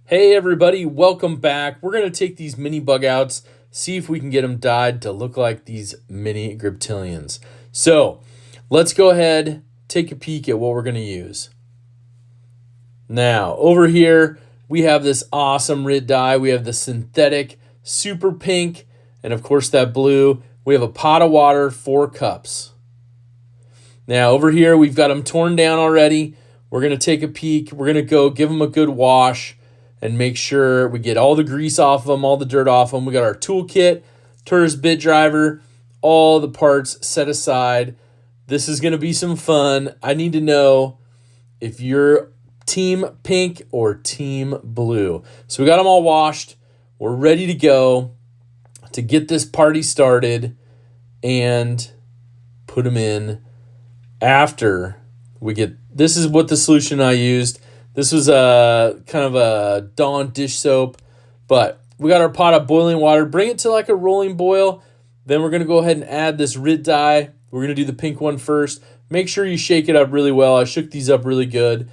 Hey everybody, welcome back. We're going to take these mini bug outs, see if we can get them dyed to look like these mini griptilians. So let's go ahead, take a peek at what we're going to use. Now over here, we have this awesome Rit Dye. We have the synthetic super pink, and of course that blue. We have a pot of water, 4 cups. Now over here, we've got them torn down already. We're going to take a peek. We're going to go give them a good wash and make sure we get all the grease off of them, all the dirt off them. We got our toolkit, Turris bit driver, all the parts set aside. This is going to be some fun. I need to know if you're team pink or team blue. So we got them all washed. We're ready to go to get this party started and put them in after we get. This is what the solution I used. This was a kind of a Dawn dish soap, but we got our pot of boiling water. Bring it to like a rolling boil. Then we're going to go ahead and add this Rit Dye. We're going to do the pink one first. Make sure you shake it up really well. I shook these up really good.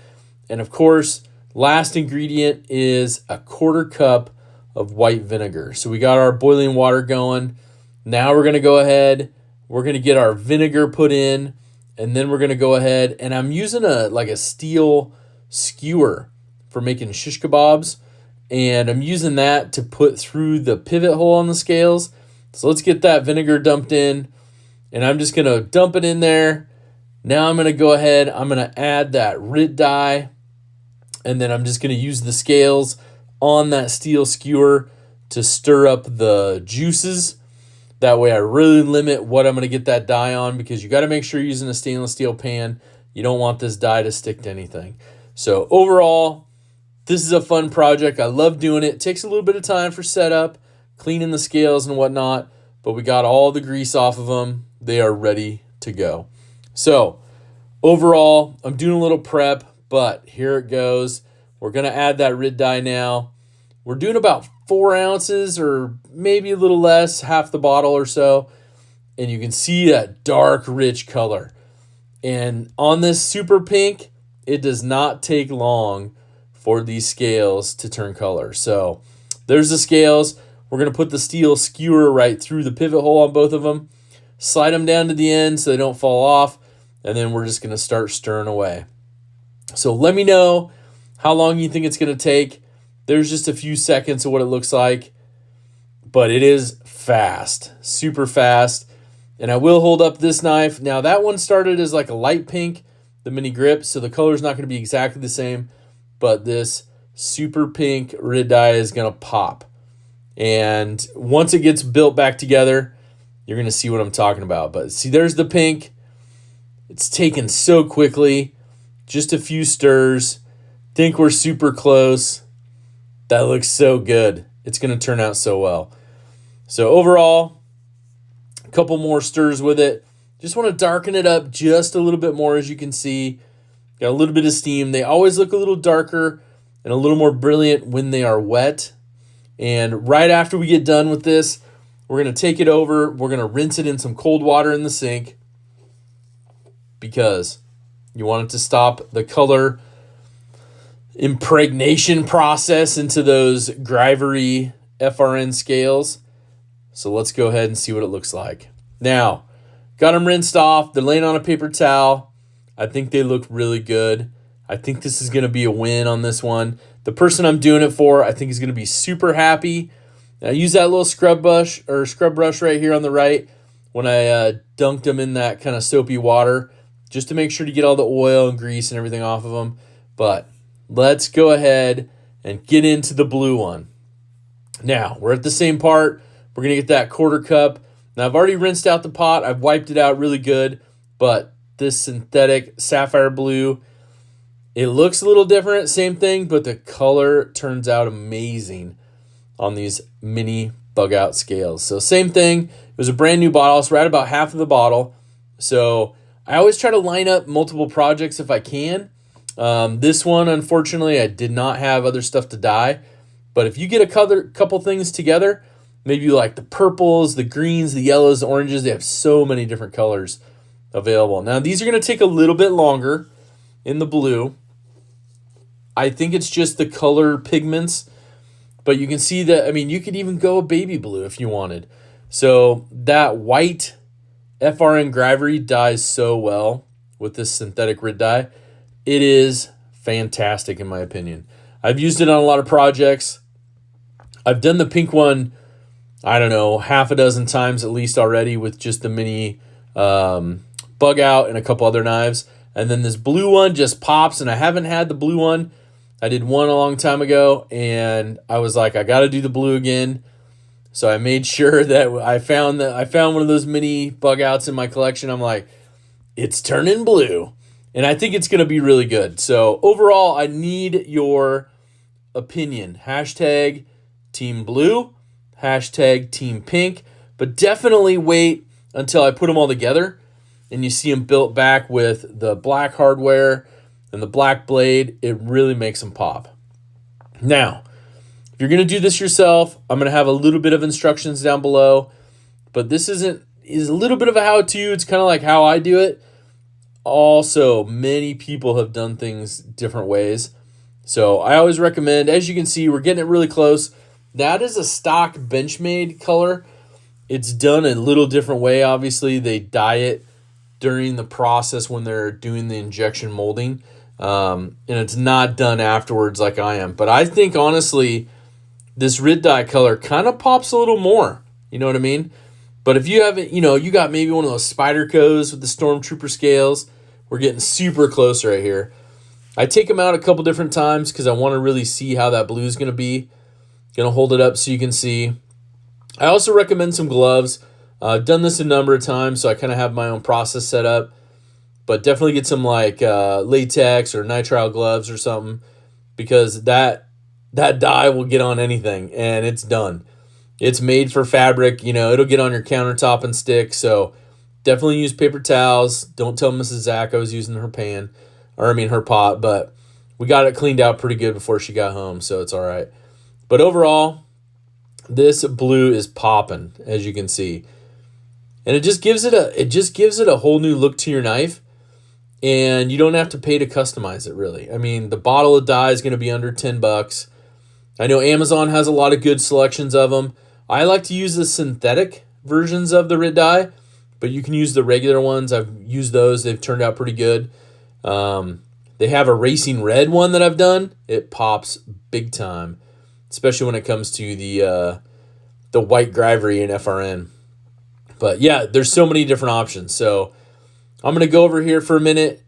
And of course, last ingredient is a 1/4 cup of white vinegar. So we got our boiling water going. Now we're going to go ahead. We're going to get our vinegar put in. And then we're going to go ahead. And I'm using a steel skewer for making shish kebabs, and I'm using that to put through the pivot hole on the scales. So let's get that vinegar dumped in, and I'm just going to dump it in there. Now I'm going to go ahead, I'm going to add that Rit Dye, and then I'm just going to use the scales on that steel skewer to stir up the juices. That way I really limit what I'm going to get that dye on, because you got to make sure you're using a stainless steel pan. You don't want this dye to stick to anything. So overall, this is a fun project. I love doing it. It takes a little bit of time for setup, cleaning the scales and whatnot, but we got all the grease off of them. They are ready to go. So overall, I'm doing a little prep, but here it goes. We're going to add that Rit Dye now. We're doing about 4 ounces or maybe a little less, half the bottle or so. And you can see that dark, rich color. And on this super pink, it does not take long for these scales to turn color. So there's the scales. We're going to put the steel skewer right through the pivot hole on both of them. Slide them down to the end so they don't fall off. And then we're just going to start stirring away. So let me know how long you think it's going to take. There's just a few seconds of what it looks like. But it is fast. Super fast. And I will hold up this knife. Now that one started as like a light pink, the mini grip, so the color is not going to be exactly the same, but this super pink Rit Dye is going to pop. And once it gets built back together, you're going to see what I'm talking about. But see, there's the pink. It's taken so quickly. Just a few stirs. Think we're super close. That looks so good. It's going to turn out so well. So overall, a couple more stirs with it. Just want to darken it up just a little bit more, as you can see. Got a little bit of steam. They always look a little darker and a little more brilliant when they are wet. And right after we get done with this, we're going to take it over. We're going to rinse it in some cold water in the sink, because you want it to stop the color impregnation process into those Grivery FRN scales. So let's go ahead and see what it looks like. Now, got them rinsed off. They're laying on a paper towel. I think they look really good. I think this is going to be a win on this one. The person I'm doing it for, I think is going to be super happy. Now, I use that little scrub brush right here on the right when I dunked them in that kind of soapy water, just to make sure to get all the oil and grease and everything off of them. But let's go ahead and get into the blue one. Now, we're at the same part. We're going to get that 1/4 cup. Now, I've already rinsed out the pot. I've wiped it out really good. But this synthetic sapphire blue, it looks a little different. Same thing, but the color turns out amazing on these mini bug out scales. So same thing. It was a brand new bottle. So we're at about half of the bottle. So I always try to line up multiple projects if I can. This one, unfortunately, I did not have other stuff to dye. But if you get a couple things together, maybe you like the purples, the greens, the yellows, the oranges. They have so many different colors available. Now, these are going to take a little bit longer in the blue. I think it's just the color pigments, but you can see that, I mean, you could even go a baby blue if you wanted. So that white FRN Gravity dyes so well with this synthetic Rit dye. It is fantastic in my opinion. I've used it on a lot of projects. I've done the pink one, I don't know, half a dozen times at least already with just the mini bug out and a couple other knives. And then this blue one just pops, and I haven't had the blue one. I did one a long time ago, and I was like, I got to do the blue again. So I made sure that I found one of those mini bug outs in my collection. I'm like, it's turning blue, and I think it's going to be really good. So overall, I need your opinion. Hashtag Team Blue, hashtag Team Pink, but definitely wait until I put them all together and you see them built back with the black hardware and the black blade. It really makes them pop. Now, if you're going to do this yourself, I'm going to have a little bit of instructions down below, but this is a little bit of a how-to. It's kind of like how I do it. Also, many people have done things different ways. So I always recommend, as you can see, we're getting it really close. That is a stock Benchmade color. It's done a little different way, obviously. They dye it during the process when they're doing the injection molding. And it's not done afterwards like I am. But I think, honestly, this Rit dye color kind of pops a little more. You know what I mean? But if you haven't, you got maybe one of those Spydercos with the Stormtrooper scales. We're getting super close right here. I take them out a couple different times because I want to really see how that blue is going to be. Going to hold it up so you can see. I also recommend some gloves. I've done this a number of times, so I kind of have my own process set up. But definitely get some like latex or nitrile gloves or something, because that dye will get on anything, and it's done. It's made for fabric. It'll get on your countertop and stick. So definitely use paper towels. Don't tell Mrs. Zach I was using her her pot, but we got it cleaned out pretty good before she got home, so it's all right. But overall, this blue is popping, as you can see. And it just gives it a whole new look to your knife, and you don't have to pay to customize it, really. I mean, the bottle of dye is going to be under $10. I know Amazon has a lot of good selections of them. I like to use the synthetic versions of the Rit dye, but you can use the regular ones. I've used those. They've turned out pretty good. They have a racing red one that I've done. It pops big time, especially when it comes to the white Gravity and FRN. But yeah, there's so many different options. So I'm going to go over here for a minute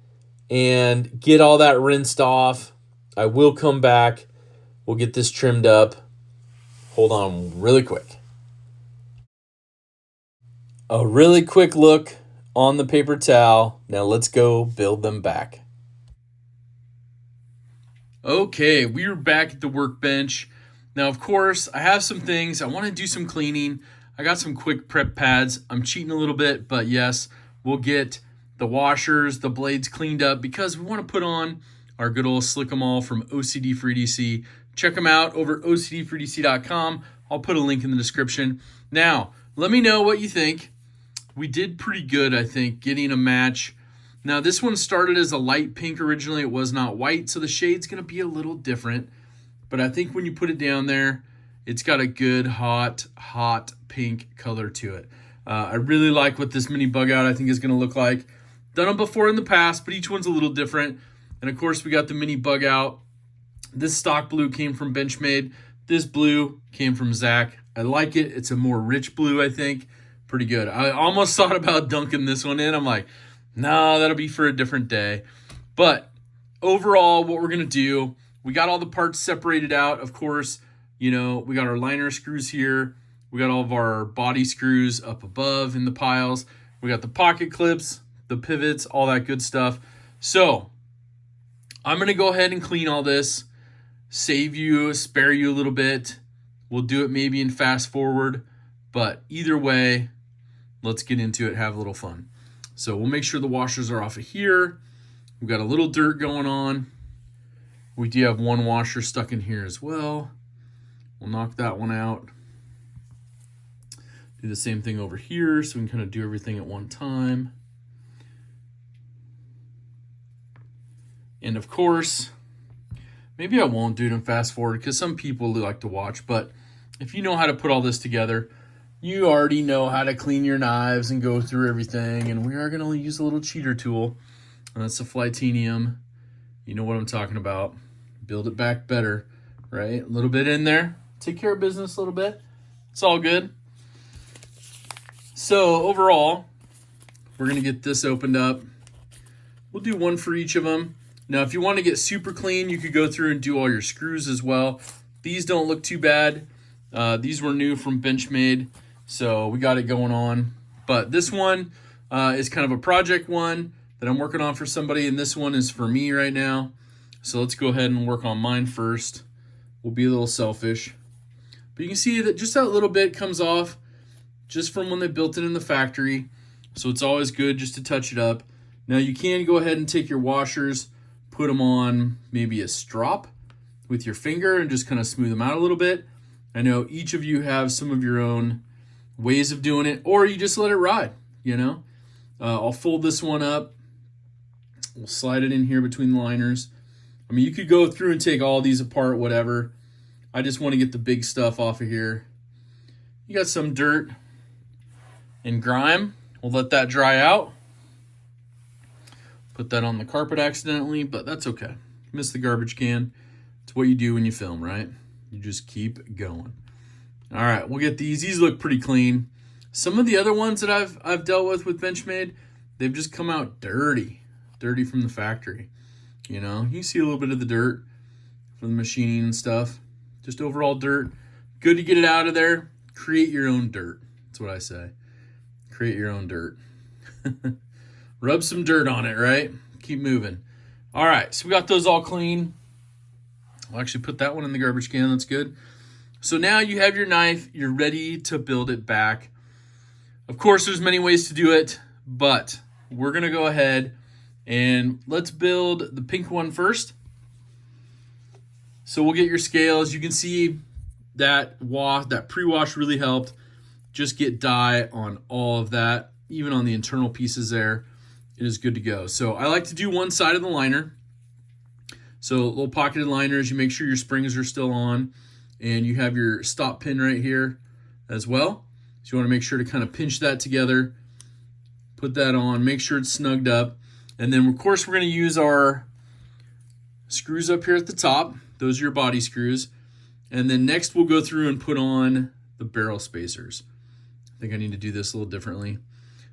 and get all that rinsed off. I will come back. We'll get this trimmed up. Hold on really quick. A really quick look on the paper towel. Now let's go build them back. Okay, we are back at the workbench. Now, of course, I have some things. I want to do some cleaning. I got some quick prep pads. I'm cheating a little bit, but yes, we'll get the washers, the blades cleaned up, because we want to put on our good old Slick 'em All from OCD for EDC. Check them out over at OCDforedc.com. I'll put a link in the description. Now, let me know what you think. We did pretty good, I think, getting a match. Now, this one started as a light pink originally. It was not white, so the shade's going to be a little different. But I think when you put it down there, it's got a good, hot pink color to it. I really like what this mini bug out I think is going to look like. Done them before in the past, but each one's a little different. And, of course, we got the mini bug out. This stock blue came from Benchmade. This blue came from Zach. I like it. It's a more rich blue, I think. Pretty good. I almost thought about dunking this one in. I'm like, no, that'll be for a different day. But overall, what we're going to do, we got all the parts separated out. Of course, we got our liner screws here. We got all of our body screws up above in the piles. We got the pocket clips, the pivots, all that good stuff. So I'm going to go ahead and clean all this, spare you a little bit. We'll do it maybe in fast forward, but either way, let's get into it, have a little fun. So we'll make sure the washers are off of here. We've got a little dirt going on. We do have one washer stuck in here as well. We'll knock that one out. Do the same thing over here so we can kind of do everything at one time. And of course, Maybe I won't do it in fast forward because some people like to watch, but if you know how to put all this together, you already know how to clean your knives and go through everything. And we are going to use a little cheater tool, and that's the Flytanium. You know what I'm talking about. Build it back better, right? A little bit in there. Take care of business a little bit. It's all good. So overall, we're going to get this opened up. We'll do one for each of them. Now, if you want to get super clean, you could go through and do all your screws as well. These don't look too bad. These were new from Benchmade, so we got it going on. But this one is kind of a project one that I'm working on for somebody, and this one is for me right now. So let's go ahead and work on mine first. We'll be a little selfish. But you can see that just that little bit comes off just from when they built it in the factory. So it's always good just to touch it up. Now you can go ahead and take your washers, put them on maybe a strop with your finger and just kind of smooth them out a little bit. I know each of you have some of your own ways of doing it, or you just let it ride, you know. I'll fold this one up. We'll slide it in here between the liners. I mean, you could go through and take all these apart, whatever. I just want to get the big stuff off of here. You got some dirt and grime. We'll let that dry out. Put that on the carpet accidentally, but that's okay. Missed the garbage can. It's what you do when you film, right? You just keep going. All right, we'll get these. These look pretty clean. Some of the other ones that I've dealt with Benchmade, they've just come out dirty from the factory. You know, you see a little bit of the dirt from the machining and stuff. Just overall dirt. Good to get it out of there. Create your own dirt. That's what I say. Create your own dirt. Rub some dirt on it, right? Keep moving. All right, so we got those all clean. I'll actually put that one in the garbage can. That's good. So now you have your knife. You're ready to build it back. Of course, there's many ways to do it, but we're going to go ahead and let's build the pink one first. So we'll get your scales. You can see that pre-wash really helped. Just get dye on all of that, even on the internal pieces there. It is good to go. So I like to do one side of the liner. So little pocketed liners, you make sure your springs are still on, and you have your stop pin right here as well. So you want to make sure to kind of pinch that together, put that on, make sure it's snugged up. And then of course we're going to use our screws up here at the top. Those are your body screws. And then next we'll go through and put on the barrel spacers. I think I need to do this a little differently.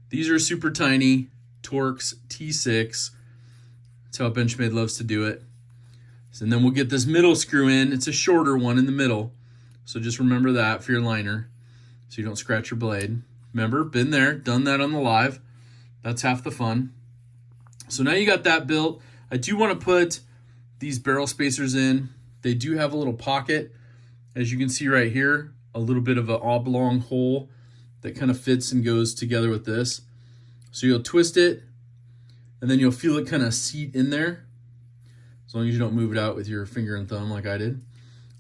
These are super tiny Torx T6. That's how Benchmade loves to do it. And then we'll get this middle screw in. It's a shorter one in the middle. So just remember that for your liner so you don't scratch your blade. Remember, been there, done that on the live. That's half the fun. So now you got that built. I do want to put these barrel spacers in. They do have a little pocket. As you can see right here, a little bit of an oblong hole that kind of fits and goes together with this. So you'll twist it, and then you'll feel it kind of seat in there, as long as you don't move it out with your finger and thumb like I did.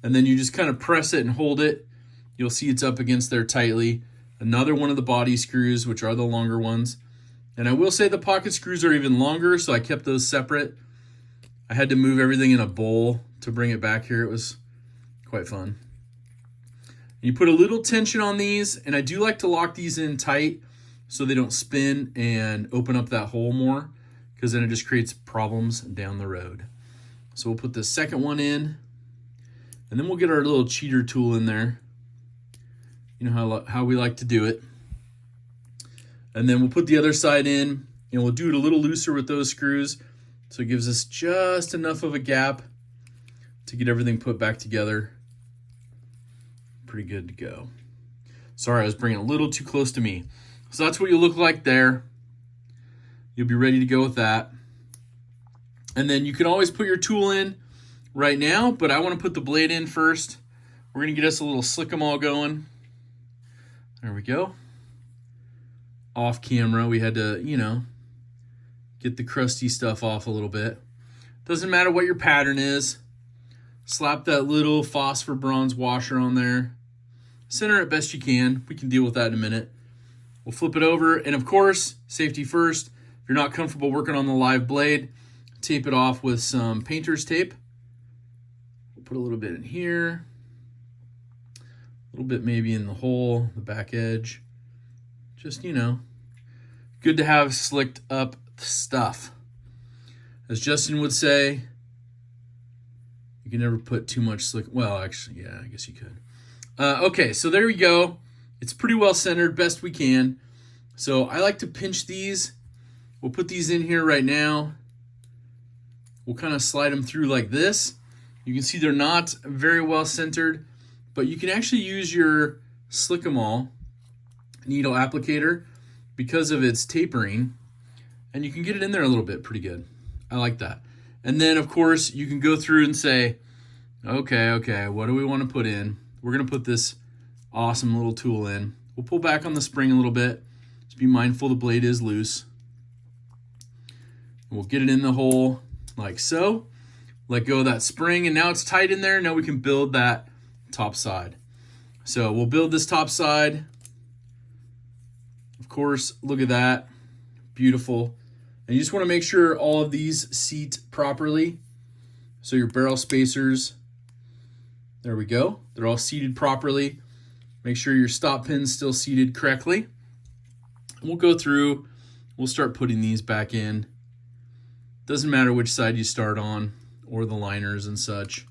And then you just kind of press it and hold it. You'll see it's up against there tightly. Another one of the body screws, which are the longer ones. And I will say the pocket screws are even longer, so I kept those separate. I had to move everything in a bowl to bring it back here. It was quite fun. You put a little tension on these, and I do like to lock these in tight so they don't spin and open up that hole more, because then it just creates problems down the road. So we'll put the second one in, and then we'll get our little cheater tool in there. You know how we like to do it. And then we'll put the other side in, and we'll do it a little looser with those screws, so it gives us just enough of a gap to get everything put back together. Pretty good to go. Sorry, I was bringing it a little too close to me. So that's what you look like there. You'll be ready to go with that. And then you can always put your tool in right now, but I want to put the blade in first. We're going to get us a little slick-em-all going. There we go. Off camera, we had to, get the crusty stuff off a little bit. Doesn't matter what your pattern is. Slap that little phosphor bronze washer on there. Center it best you can. We can deal with that in a minute. We'll flip it over, and of course, safety first. If you're not comfortable working on the live blade, tape it off with some painter's tape. put a little bit in here. A little bit maybe in the hole, the back edge. Just, you know, good to have slicked up stuff. As Justin would say, you can never put too much slick. Well, actually, yeah, I guess you could. Okay, so there we go. It's pretty well centered, best we can. So I like to pinch these. We'll put these in here right now. We'll kind of slide them through like this. You can see they're not very well centered, but you can actually use your Slick-em-all needle applicator because of its tapering, and you can get it in there a little bit pretty good. I like that. And then, of course, you can go through and say, okay, what do we want to put in? We're going to put this awesome little tool in. We'll pull back on the spring a little bit. Just be mindful the blade is loose. We'll get it in the hole like so. Let go of that spring, and now it's tight in there. Now we can build that top side. So we'll build this top side. Of course, look at that. Beautiful. And you just want to make sure all of these seat properly. So your barrel spacers, there we go. They're all seated properly. Make sure your stop pin's still seated correctly. And we'll go through, we'll start putting these back in. Doesn't matter which side you start on or the liners and such.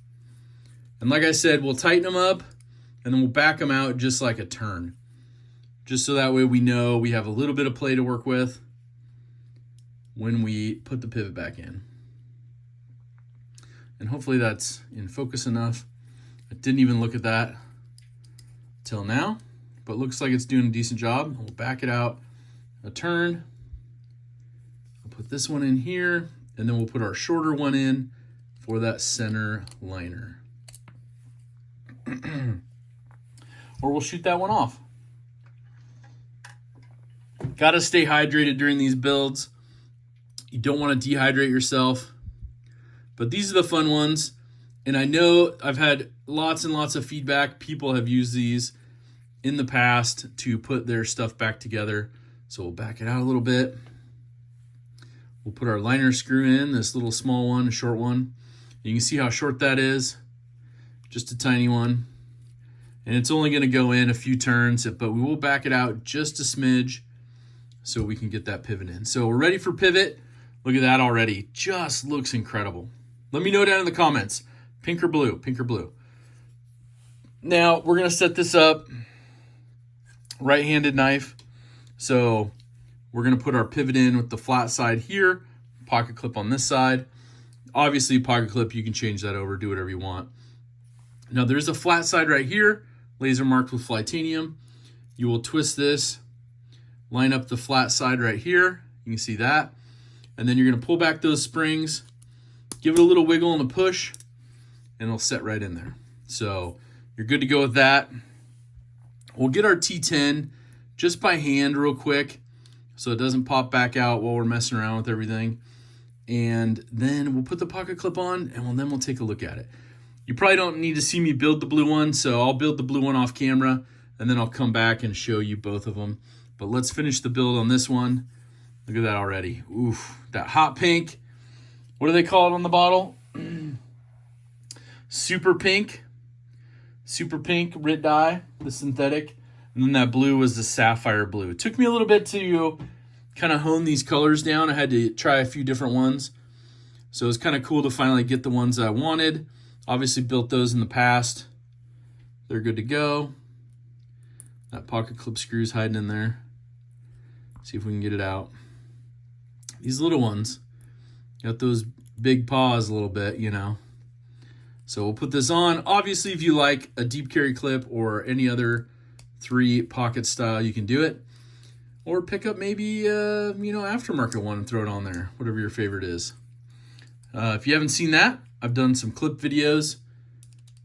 And like I said, we'll tighten them up and then we'll back them out just like a turn. Just so that way we know we have a little bit of play to work with when we put the pivot back in. And hopefully that's in focus enough. I didn't even look at that till now, but looks like it's doing a decent job. We'll back it out a turn. I'll put this one in here, and then we'll put our shorter one in for that center liner. Or we'll shoot that one off. Got to stay hydrated during these builds. You don't want to dehydrate yourself. But these are the fun ones. And I know I've had lots and lots of feedback. People have used these in the past to put their stuff back together. So we'll back it out a little bit. We'll put our liner screw in, this little small one, a short one. You can see how short that is. Just a tiny one. And it's only going to go in a few turns, but we will back it out just a smidge so we can get that pivot in. So we're ready for pivot. Look at that already. Just looks incredible. Let me know down in the comments. Pink or blue? Pink or blue? Now, we're going to set this up. Right-handed knife. So we're going to put our pivot in with the flat side here. Pocket clip on this side. Obviously, pocket clip, you can change that over. Do whatever you want. Now, there's a flat side right here. Laser marked with Flytanium. You will twist this. Line up the flat side right here. You can see that. And then you're going to pull back those springs. Give it a little wiggle and a push. And it'll set right in there. So you're good to go with that. We'll get our T10 just by hand real quick so it doesn't pop back out while we're messing around with everything. And then we'll put the pocket clip on and then we'll take a look at it. You probably don't need to see me build the blue one, so I'll build the blue one off camera and then I'll come back and show you both of them. But let's finish the build on this one. Look at that already. Oof, that hot pink. What do they call it on the bottle? Super pink. Super pink Rit Dye, the synthetic. And then that blue was the sapphire blue. It took me a little bit to kind of hone these colors down. I had to try a few different ones. So it was kind of cool to finally get the ones I wanted. Obviously built those in the past. They're good to go. That pocket clip screw's hiding in there. See if we can get it out. These little ones got those big paws a little bit, you know. So we'll put this on. Obviously, if you like a deep carry clip or any other 3 pocket style, you can do it. Or pick up maybe, aftermarket one and throw it on there, whatever your favorite is. If you haven't seen that, I've done some clip videos.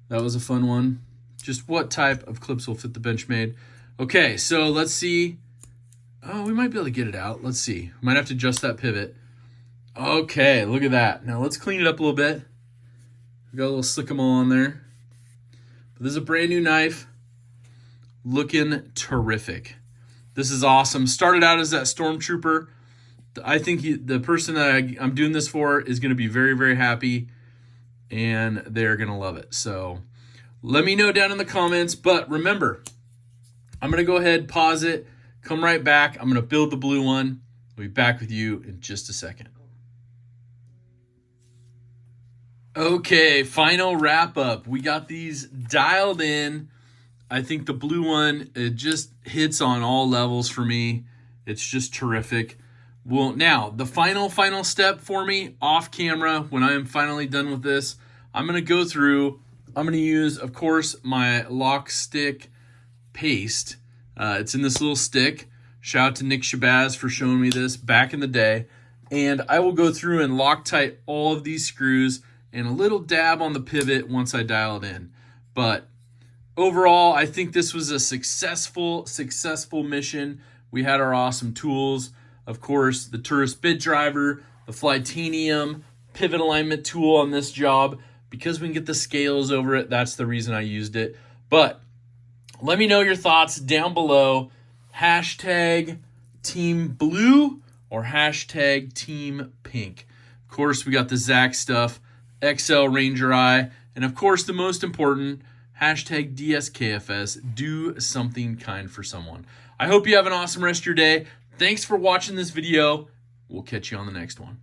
That was a fun one. Just what type of clips will fit the Benchmade. Okay, so let's see. Oh, we might be able to get it out. Let's see. Might have to adjust that pivot. Okay, look at that. Now let's clean it up a little bit. We got a little Slick-em-all on there. But this is a brand new knife. Looking terrific. This is awesome. Started out as that Stormtrooper. I think the person that I'm doing this for is going to be very, very happy. and they're going to love it. So let me know down in the comments. But remember, I'm going to go ahead, pause it, come right back. I'm going to build the blue one. I'll be back with you in just a second. Okay, final wrap up. We got these dialed in. I think the blue one, it just hits on all levels for me. It's just terrific. Well, now, the final step for me off camera, when I am finally done with this, I'm going to go through, I'm going to use, of course, my lock stick paste. It's in this little stick. Shout out to Nick Shabazz for showing me this back in the day. And I will go through and Loctite all of these screws and a little dab on the pivot once I dial it in. But overall, I think this was a successful mission. We had our awesome tools. Of course, the Tourist bit driver, the Flytanium pivot alignment tool on this job. Because we can get the scales over it, that's the reason I used it. But let me know your thoughts down below. Hashtag Team Blue or hashtag Team Pink. Of course, we got the Zach stuff, XL Ranger Eye, and of course, the most important, hashtag DSKFS, do something kind for someone. I hope you have an awesome rest of your day. Thanks for watching this video. We'll catch you on the next one.